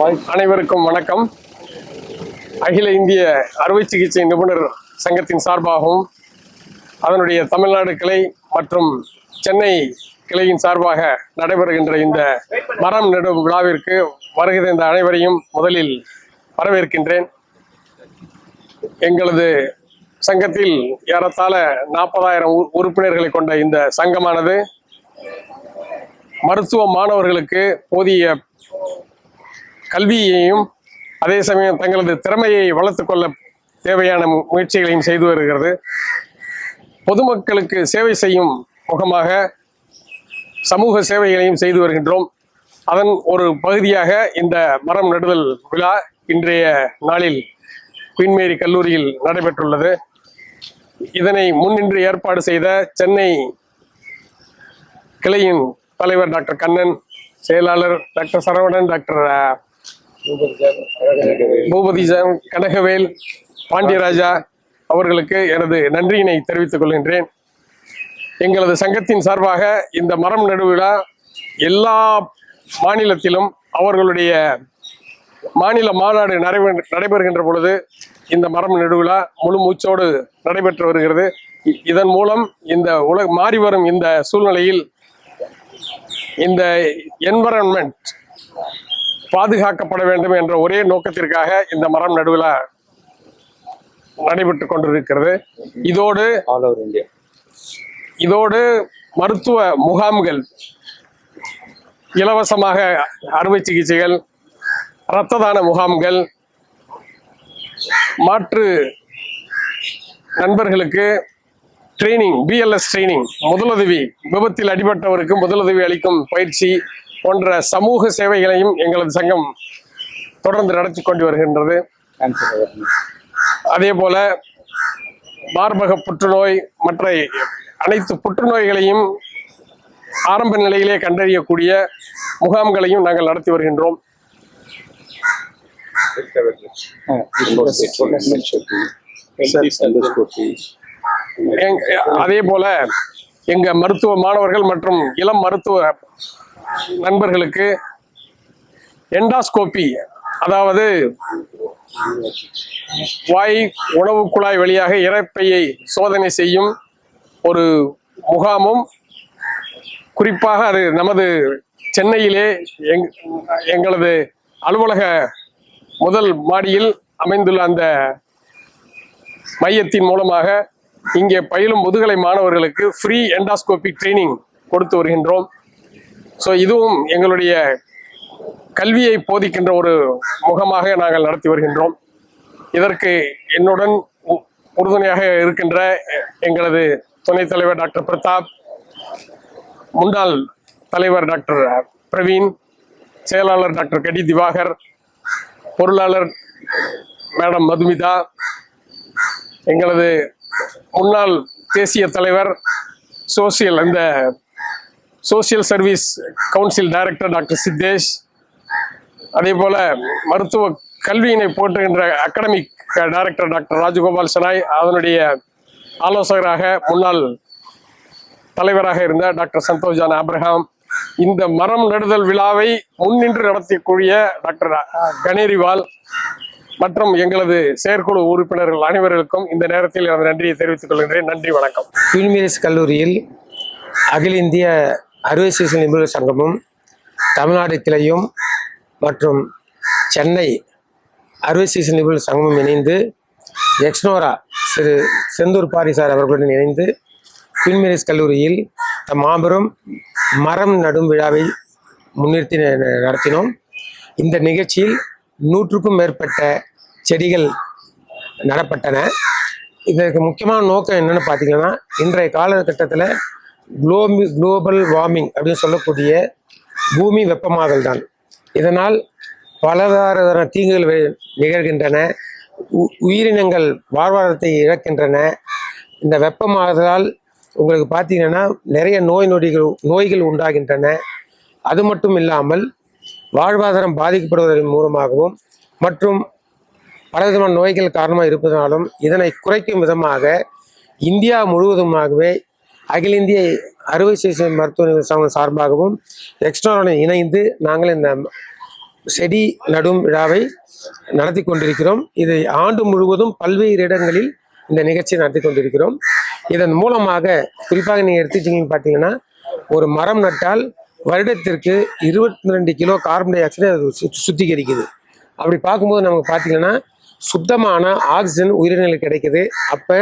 அனைவருக்கும் வணக்கம். அகில இந்திய அறுவை சிகிச்சை நிபுணர் சங்கத்தின் சார்பாகவும் அதனுடைய தமிழ்நாடு கிளை மற்றும் சென்னை கிளையின் சார்பாக நடைபெறுகின்ற இந்த மரம் நடும் விழாவிற்கு வருகிற இந்த அனைவரையும் முதலில் வரவேற்கின்றேன். எங்களது சங்கத்தில் ஏறத்தாழ 40,000 உறுப்பினர்களை கொண்ட இந்த சங்கமானது மருத்துவ மாணவர்களுக்கு போதிய கல்வியையும் அதே சமயம் தங்களது திறமையை வளர்த்துக் கொள்ள தேவையான முயற்சிகளையும் செய்து வருகிறது. பொதுமக்களுக்கு சேவை செய்யும் முகமாக சமூக சேவைகளையும் செய்து வருகின்றோம். அதன் ஒரு பகுதியாக இந்த மரம் நடுதல் விழா இன்றைய நாளில் குயின் மேரி கல்லூரியில் நடைபெற்றுள்ளது. இதனை முன்னின்று ஏற்பாடு செய்த சென்னை கிளையின் தலைவர் டாக்டர் கண்ணன், செயலாளர் டாக்டர் சரவணன், டாக்டர் பூபதி, கனகவேல், பாண்டியராஜா அவர்களுக்கு எனது நன்றியினை தெரிவித்துக் கொள்கின்றேன். எங்களது சங்கத்தின் சார்பாக இந்த மரம் நடுவிழா எல்லா மாநிலத்திலும் அவர்களுடைய மாநில மாநாடு நடைபெறுகின்ற பொழுது இந்த மரம் நடுவிழா முழு மூச்சோடு நடைபெற்று வருகிறது. இதன் மூலம் இந்த மாறி வரும் இந்த சூழ்நிலையில் இந்த என்விரான்மெண்ட் பாதுகாக்கப்பட வேண்டும் என்ற ஒரே நோக்கத்திற்காக இந்த மரம் நடுவிழா நடைபெற்று கொண்டிருக்கிறது. இதோடு மருத்துவ முகாம்கள், இலவசமாக அறுவை சிகிச்சைகள், இரத்த தான முகாம்கள், மாற்று நண்பர்களுக்கு ட்ரைனிங், பிஎல்எஸ் ட்ரைனிங், முதலுதவி, விபத்தில் அடிபட்டவருக்கு முதலுதவி அளிக்கும் பயிற்சி போன்ற சமூக சேவைகளையும் எங்களது சங்கம் தொடர்ந்து நடத்தி கொண்டு வருகின்றது. அதே போல மார்பக புற்றுநோய் மற்ற அனைத்து புற்றுநோய்களையும் ஆரம்ப நிலையிலே கண்டறியக்கூடிய முகாம்களையும் நாங்கள் நடத்தி வருகின்றோம். அதே போல எங்க மருத்துவ மாணவர்கள் மற்றும் இளம் மருத்துவ நண்பர்களுக்கு எண்டாஸ்கோபி, அதாவது வாய் உணவு குழாய் வழியாக இரைப்பையை சோதனை செய்யும் ஒரு முகாமும், குறிப்பாக அது நமது சென்னையிலே எங்களது அலுவலக முதல் மாடியில் அமைந்துள்ள அந்த மையத்தின் மூலமாக இங்கே பயிலும் முதுகலை மாணவர்களுக்கு ஃப்ரீ எண்டாஸ்கோபி ட்ரைனிங் கொடுத்து வருகின்றோம். ஸோ இதுவும் எங்களுடைய கல்வியை போதிக்கின்ற ஒரு முகமாக நாங்கள் நடத்தி வருகின்றோம். இதற்கு என்னுடன் உறுதுணையாக இருக்கின்ற எங்களது துணைத் தலைவர் டாக்டர் பிரதாப், முன்னாள் தலைவர் டாக்டர் பிரவீன், செயலாளர் டாக்டர் கடி திவாகர், பொருளாளர் மேடம் மதுமிதா, எங்களது முன்னாள் தேசிய தலைவர் social service council director doctor Siddhesh, அதே போல மருத்துவ கல்வியினை போற்றுகின்ற அகாடமிக் டைரக்டர் டாக்டர் ராஜகோபால் சனாய், அதனுடைய ஆலோசகராக முன்னாள் தலைவராக இருந்த டாக்டர் சந்தோஷ் ஜான் ஆப்ரஹாம், இந்த மரம் நடுதல் விழாவை முன்னின்று நடத்தக்கூடிய டாக்டர் கணேரிவால் மற்றும் எங்களது செயற்குழு உறுப்பினர்கள் அனைவர்களுக்கும் இந்த நேரத்தில் எனது நன்றியை தெரிவித்துக் கொள்கின்றேன். நன்றி, வணக்கம். குயின் மேரி கல்லூரியில் அகில இந்திய அறுவை சிகிச்சை நிபுணர் சங்கமும் தமிழ்நாடு கிளையும் மற்றும் சென்னை அறுவை சிகிச்சை நிபுணர் சங்கமும் இணைந்து எக்ஸ்னோரா திரு செந்தூர் பாரிசார் அவர்களுடன் இணைந்து குயின் மேரி கல்லூரியில் மாபெரும் மரம் நடும் விழாவை முன்னிறுத்தி நடத்தினோம். இந்த நிகழ்ச்சியில் 100க்கும் மேற்பட்ட செடிகள் நடப்பட்டன. இதற்கு முக்கியமான நோக்கம் என்னன்னு பார்த்தீங்கன்னா, இன்றைய காலகட்டத்தில் குளோபல் வார்மிங் அப்படின்னு சொல்லக்கூடிய பூமி வெப்பமாதல் தான். இதனால் பலதார தீங்குகள் நிகழ்கின்றன, உயிரினங்கள் வாழ்வாதாரத்தை இழக்கின்றன. இந்த வெப்பமாதலால் உங்களுக்கு பார்த்தீங்கன்னா நிறைய நோய்கள் உண்டாகின்றன. அது மட்டும் இல்லாமல் வாழ்வாதாரம் பாதிக்கப்படுவதன் மூலமாகவும் மற்றும் பலவிதமான நோய்கள் காரணமாக இருப்பதனாலும் இதனை குறைக்கும் விதமாக இந்தியா முழுவதுமாகவே அகில இந்திய அறுவை சிகிச்சை மருத்துவ சங்கம் சார்பாகவும் எக்ஸ்ட்ராவுடன் இணைந்து நாங்கள் இந்த செடி நடும் விழாவை நடத்தி கொண்டிருக்கிறோம். இதை ஆண்டு முழுவதும் பல்வேறு இடங்களில் இந்த நிகழ்ச்சியை நடத்தி கொண்டிருக்கிறோம். இதன் மூலமாக குறிப்பாக நீங்கள் எடுத்துட்டீங்கன்னு பார்த்தீங்கன்னா, ஒரு மரம் நட்டால் வருடத்திற்கு 22 கிலோ கார்பன் டை ஆக்சைடை அது சுத்திகரிக்குது. அப்படி பார்க்கும்போது நமக்கு பார்த்தீங்கன்னா சுத்தமான ஆக்சிஜன் உயிரினங்களுக்கு கிடைக்குது. அப்போ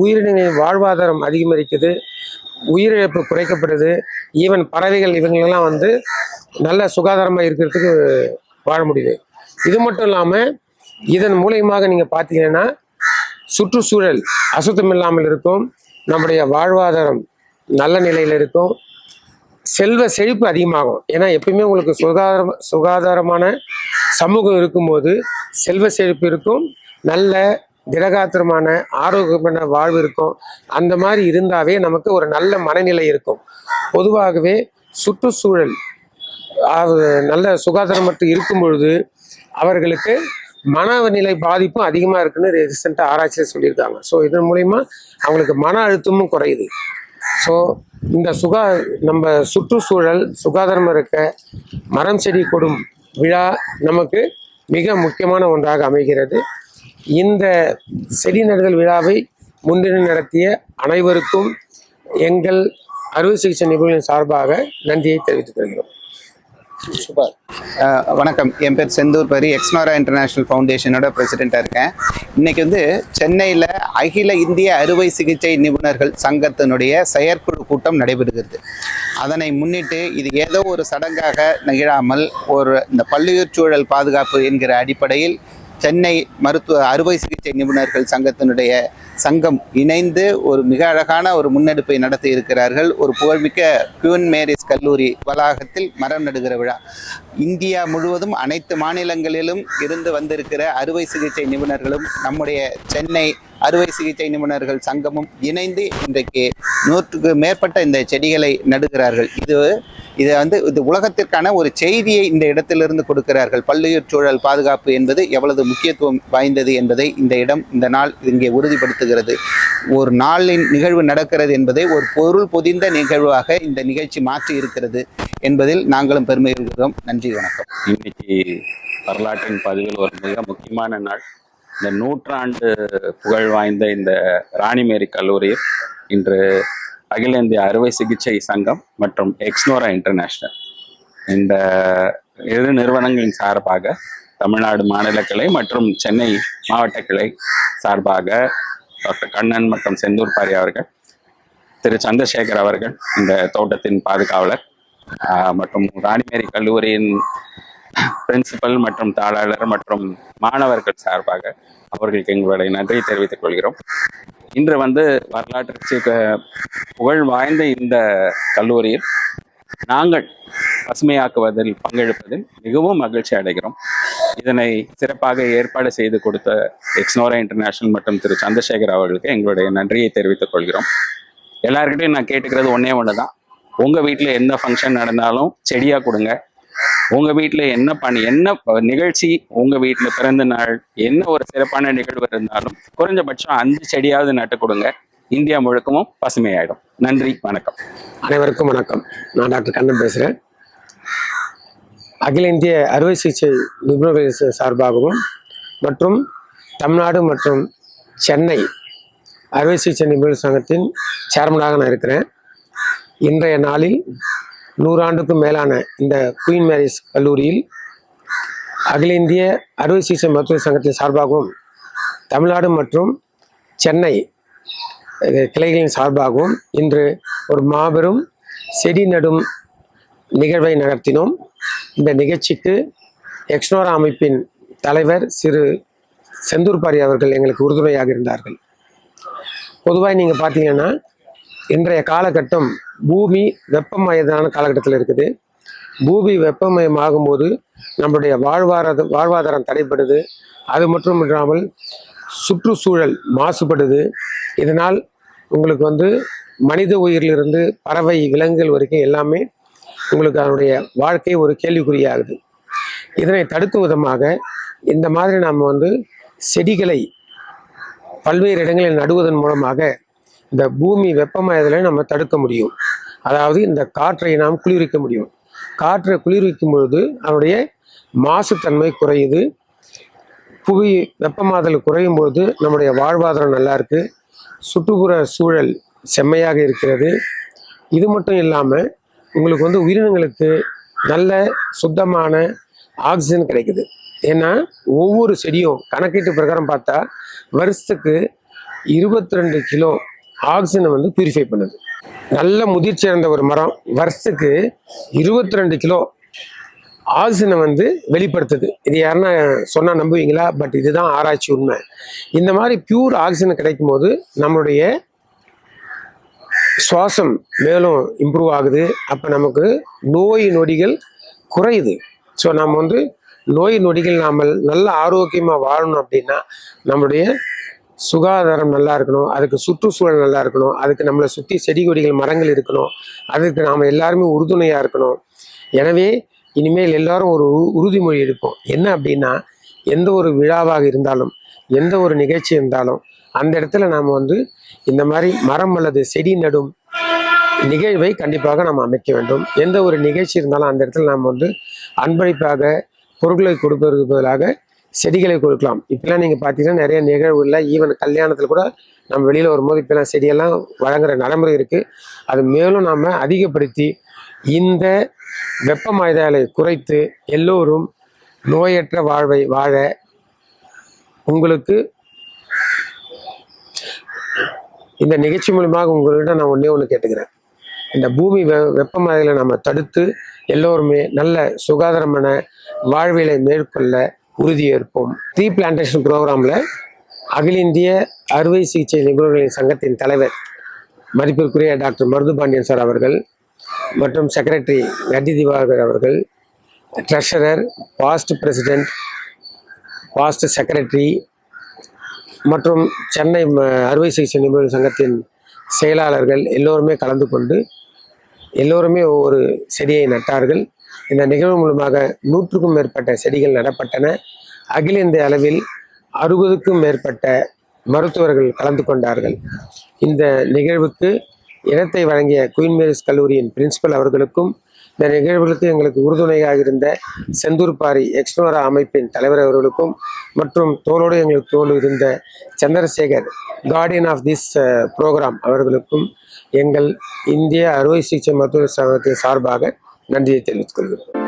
உயிரினங்களின் வாழ்வாதாரம் அதிகரிக்குது, உயிரிழப்பு குறைக்கப்படுது. ஈவன் பறவைகள் இவங்களெல்லாம் வந்து நல்ல சுகாதாரமாக இருக்கிறதுக்கு வாழ முடியுது. இது மட்டும் இல்லாமல் இதன் மூலயமாக நீங்கள் பார்த்தீங்கன்னா சுற்றுச்சூழல் அசுத்தம் இல்லாமல் இருக்கும், நம்முடைய வாழ்வாதாரம் நல்ல நிலையில் இருக்கும், செல்வ செழிப்பு அதிகமாகும். ஏன்னா எப்பயுமே உங்களுக்கு சுகாதாரமான சமூகம் இருக்கும்போது செல்வ செழிப்பு இருக்கும், நல்ல திடகாத்திரமான ஆரோக்கியமான வாழ்வு இருக்கும். அந்த மாதிரி இருந்தாவே நமக்கு ஒரு நல்ல மனநிலை இருக்கும். பொதுவாகவே சுற்றுச்சூழல் நல்ல சுகாதாரமற்று இருக்கும் பொழுது அவர்களுக்கு மனநிலை பாதிப்பும் அதிகமாக இருக்குன்னு ரீசெண்டாக ஆராய்ச்சியில் சொல்லியிருக்காங்க. ஸோ இதன் மூலயமா அவங்களுக்கு மன அழுத்தமும் குறையுது. ஸோ இந்த நம்ம சுற்றுச்சூழல் சுகாதாரமாக இருக்க மரம் செடி கொடும் விழா நமக்கு மிக முக்கியமான ஒன்றாக அமைகிறது. இந்த செடி நடுதல் விழாவை முன்னின்று நடத்திய அனைவருக்கும் எங்கள் அறுவை சிகிச்சை நிபுணர்களின் சார்பாக நன்றியை தெரிவித்துக் கொள்கிறோம். வணக்கம், என் பேர் செந்தூர் பரி, எக்ஸ்னோரா இன்டர்நேஷ்னல் ஃபவுண்டேஷனோட பிரசிடெண்ட்டாக இருக்கேன். இன்னைக்கு வந்து சென்னையில் அகில இந்திய அறுவை சிகிச்சை நிபுணர்கள் சங்கத்தினுடைய செயற்குழு கூட்டம் நடைபெறுகிறது. அதனை முன்னிட்டு இது ஏதோ ஒரு சடங்காக நிகழாமல் இந்த பல்லுயிர் சூழல் பாதுகாப்பு என்கிற அடிப்படையில் சென்னை மருத்துவ அறுவை சிகிச்சை நிபுணர்கள் சங்கம் இணைந்து ஒரு மிக அழகான ஒரு முன்னெடுப்பை நடத்தி இருக்கிறார்கள். ஒரு புகழ்மிக்க குயின் மேரிஸ் கல்லூரி வளாகத்தில் மரம் நடுகிற விழா. இந்தியா முழுவதும் அனைத்து மாநிலங்களிலும் இருந்து வந்திருக்கிற அறுவை சிகிச்சை நிபுணர்களும் நம்முடைய சென்னை அறுவை சிகிச்சை நிபுணர்கள் சங்கமும் இணைந்து இன்றைக்கு 100க்கு மேற்பட்ட இந்த செடிகளை நடுகிறார்கள். இது உலகத்திற்கான ஒரு செய்தியை இந்த இடத்திலிருந்து கொடுக்கிறார்கள். பல்லுயிர் சூழல் பாதுகாப்பு என்பது எவ்வளவு முக்கியத்துவம் வாய்ந்தது என்பதை இந்த நாள் இங்கே உறுதிப்படுத்துகிறது. ஒரு நாளின் நிகழ்வு நடக்கிறது என்பதை ஒரு பொருள் பொதிந்த நிகழ்வாக இந்த நிகழ்ச்சி மாற்றி இருக்கிறது என்பதில் நாங்களும் பெருமை கொள்கிறோம். நன்றி, வணக்கம். இன்னைக்கு வரலாற்றின் பதிவில் ஒரு மிக முக்கியமான நாள். இந்த 100 ஆண்டு புகழ் வாய்ந்த இந்த ராணிமேரி கல்லூரியில் இன்று அகில இந்திய அறுவை சிகிச்சை சங்கம் மற்றும் எக்ஸ்னோரா இன்டர்நேஷ்னல் இந்த இரு நிறுவனங்களின் சார்பாக தமிழ்நாடு மாநில கிளை மற்றும் சென்னை மாவட்ட கிளை சார்பாக டாக்டர் கண்ணன் மற்றும் செந்தூர் பாரி அவர்கள், திரு சந்திரசேகர் அவர்கள் இந்த தோட்டத்தின் பாதுகாவலர் மற்றும் ராணிமேரி கல்லூரியின் பிரின்சிபல் மற்றும் தாளாளர் மற்றும் மாணவர்கள் சார்பாக அவர்களுக்கு எங்களுடைய நன்றியை தெரிவித்துக் கொள்கிறோம். இன்று வரலாற்று புகழ் வாய்ந்த இந்த கல்லூரியில் நாங்கள் பசுமையாக்குவதில் பங்கெடுப்பதில் மிகவும் மகிழ்ச்சி அடைகிறோம். இதனை சிறப்பாக ஏற்பாடு செய்து கொடுத்த எக்ஸ்னோரா இன்டர்நேஷனல் மற்றும் திரு சந்திரசேகர் அவர்களுக்கு எங்களுடைய நன்றியை தெரிவித்துக் கொள்கிறோம். எல்லாருக்கிட்டையும் நான் கேட்டுக்கிறது ஒன்று தான். உங்கள் வீட்டில் எந்த ஃபங்க்ஷன் நடந்தாலும் செடியாக கொடுங்க. உங்கள் வீட்டில் என்ன நிகழ்ச்சி, உங்கள் வீட்டில் பிறந்த நாள், என்ன ஒரு சிறப்பான நிகழ்வு இருந்தாலும் குறைஞ்சபட்சம் 5 செடியாவது நட்டு கொடுங்க. இந்தியா முழுக்கமும் பசுமையாயிடும். நன்றி, வணக்கம். அனைவருக்கும் வணக்கம். நான் டாக்டர் கண்ணன் பேசுகிறேன். அகில இந்திய அறுவை சிகிச்சை நிபுணர்கள் சார்பாகவும் மற்றும் தமிழ்நாடு மற்றும் சென்னை அறுவை சிகிச்சை நிபுணர் சங்கத்தின் சேர்மனாக நான் இருக்கிறேன். இன்றைய நாளில் 100 ஆண்டுக்கும் மேலான இந்த குயின் மேரிஸ் கல்லூரியில் அகில இந்திய அறுவை சிகிச்சை மருத்துவ சங்கத்தின் சார்பாகவும் தமிழ்நாடு மற்றும் சென்னை கிளைகளின் சார்பாகவும் இன்று ஒரு மாபெரும் செடி நடும் நிகழ்வை நடத்தினோம். இந்த நிகழ்ச்சிக்கு எக்ஸ்னோரா அமைப்பின் தலைவர் திரு செந்தூர் பாரி அவர்கள் எங்களுக்கு உறுதுணையாக இருந்தார்கள். பொதுவாக நீங்கள் பார்த்தீங்கன்னா இன்றைய காலகட்டம் பூமி வெப்பமயமான காலகட்டத்தில் இருக்குது. பூமி வெப்பமயமாகும்போது நம்முடைய வாழ்வாதாரம் தடைப்படுது. அது மட்டும் இல்லாமல் சுற்றுச்சூழல் மாசுபடுது. இதனால் உங்களுக்கு மனித உயிரிலிருந்து பறவை விலங்குகள் வரைக்கும் எல்லாமே உங்களுக்கு அதனுடைய வாழ்க்கை ஒரு கேள்விக்குறியாகுது. இதனை தடுக்கும் விதமாக இந்த மாதிரி நாம் செடிகளை பல்வேறு இடங்களில் நடுவதன் மூலமாக இந்த பூமி வெப்பமயதலை நம்ம தடுக்க முடியும். அதாவது இந்த காற்றை நாம் குளிர்விக்க முடியும். காற்றை குளிர்விக்கும் பொழுது அதனுடைய மாசுத்தன்மை குறையுது. புவி வெப்பமாதல் குறையும் போது நம்முடைய வாழ்வாதாரம் நல்லா இருக்கு. சுற்றுப்புற சூழல் செம்மையாக இருக்கிறது. இது மட்டும் இல்லாமல் உங்களுக்கு வந்து உயிரினங்களுக்கு நல்ல சுத்தமான ஆக்சிஜன் கிடைக்குது. ஏன்னா ஒவ்வொரு செடியும் கணக்கீட்டு பிரகாரம் பார்த்தா வருஷத்துக்கு 22 கிலோ ஆக்சிஜனை வந்து பியூரிஃபை பண்ணுது. நல்ல முதிர்ச்சி அடைந்த ஒரு மரம் வருஷத்துக்கு 22 கிலோ ஆக்சிஜனை வந்து வெளிப்படுத்துது. இது யாருன்னா சொன்னால் நம்புவீங்களா? பட் இதுதான் ஆராய்ச்சி உண்மை. இந்த மாதிரி பியூர் ஆக்சிஜன் கிடைக்கும் போது நம்மளுடைய சுவாசம் மேலும் இம்ப்ரூவ் ஆகுது. அப்போ நமக்கு நோய் நொடிகள் குறையுது. ஸோ நம்ம வந்து நோய் நொடிகள் நாம் நல்ல ஆரோக்கியமாக வாழணும் அப்படின்னா நம்மளுடைய சுகாதாரம் நல்லா இருக்கணும், அதுக்கு சுற்றுச்சூழல் நல்லா இருக்கணும், அதுக்கு நம்மளை சுற்றி செடி கொடிகள் மரங்கள் இருக்கணும், அதுக்கு நாம் எல்லாருமே உறுதுணையாக இருக்கணும். எனவே இனிமேல் எல்லாரும் ஒரு உறுதிமொழி எடுப்போம். என்ன அப்படின்னா எந்த ஒரு விழாவாக இருந்தாலும் எந்த ஒரு நிகழ்ச்சி இருந்தாலும் அந்த இடத்துல நாம் வந்து இந்த மாதிரி மரம் அல்லது செடி நடும் நிகழ்வை கண்டிப்பாக நாம் அமைக்க வேண்டும். எந்த ஒரு நிகழ்ச்சி இருந்தாலும் அந்த இடத்துல நாம் வந்து அன்பளிப்பாக பொருட்களை கொடுப்பதற்கு பதிலாக செடிகளை கொடுக்கலாம். இப்பெல்லாம் நீங்கள் பார்த்தீங்கன்னா நிறைய நிகழ்வுகளில் ஈவன் கல்யாணத்தில் கூட நம்ம வெளியில் வரும்போது இப்பெல்லாம் செடியெல்லாம் வழங்குற நடைமுறை இருக்குது. அது மேலும் நாம் அதிகப்படுத்தி இந்த வெப்பமயதாலை குறைத்து எல்லோரும் நோயற்ற வாழ்வை வாழ உங்களுக்கு இந்த நிகழ்ச்சி மூலமாக உங்கள்கிட்ட நான் ஒன்று கேட்டுக்கிறேன். இந்த பூமி வெப்பமயதாலை நம்ம தடுத்து எல்லோருமே நல்ல சுகாதாரமான வாழ்வியலை மேற்கொள்ள உறுதியேற்போம். ட்ரீ பிளான்டேஷன் ப்ரோக்ராமில் அகில இந்திய அறுவை சிகிச்சை நிபுணர்களின் சங்கத்தின் தலைவர் மதிப்பிற்குரிய டாக்டர் மருதுபாண்டியன் சார் அவர்கள் மற்றும் செக்ரட்டரி கட்டி திவாகர் அவர்கள், treasurer, past president, past secretary மற்றும் சென்னை அறுவை சிகிச்சை நிபுணர் சங்கத்தின் செயலாளர்கள் எல்லோருமே கலந்து கொண்டு எல்லோருமே ஒவ்வொரு செடியை நட்டார்கள். இந்த நிகழ்வு மூலமாக 100க்கும் மேற்பட்ட செடிகள் நடப்பட்டன. அகில இந்திய அளவில் 60க்கும் மேற்பட்ட மருத்துவர்கள் கலந்து கொண்டார்கள். இந்த நிகழ்வுக்கு இடத்தை வழங்கிய குயின் மேரிஸ் கல்லூரியின் பிரின்சிபல் அவர்களுக்கும், இந்த நிகழ்வுகளுக்கு எங்களுக்கு உறுதுணையாக இருந்த செந்தூர் பாரி எக்ஸ்னோரா அமைப்பின் தலைவர் அவர்களுக்கும் மற்றும் தோளோடு எங்களுக்கு தோல் இருந்த Chandrasekhar guardian of this program அவர்களுக்கும் எங்கள் இந்திய அறுவை சிகிச்சை மருத்துவ சங்கத்தின் சார்பாக நன்றியை தெரிவித்துக் கொள்கிறோம்.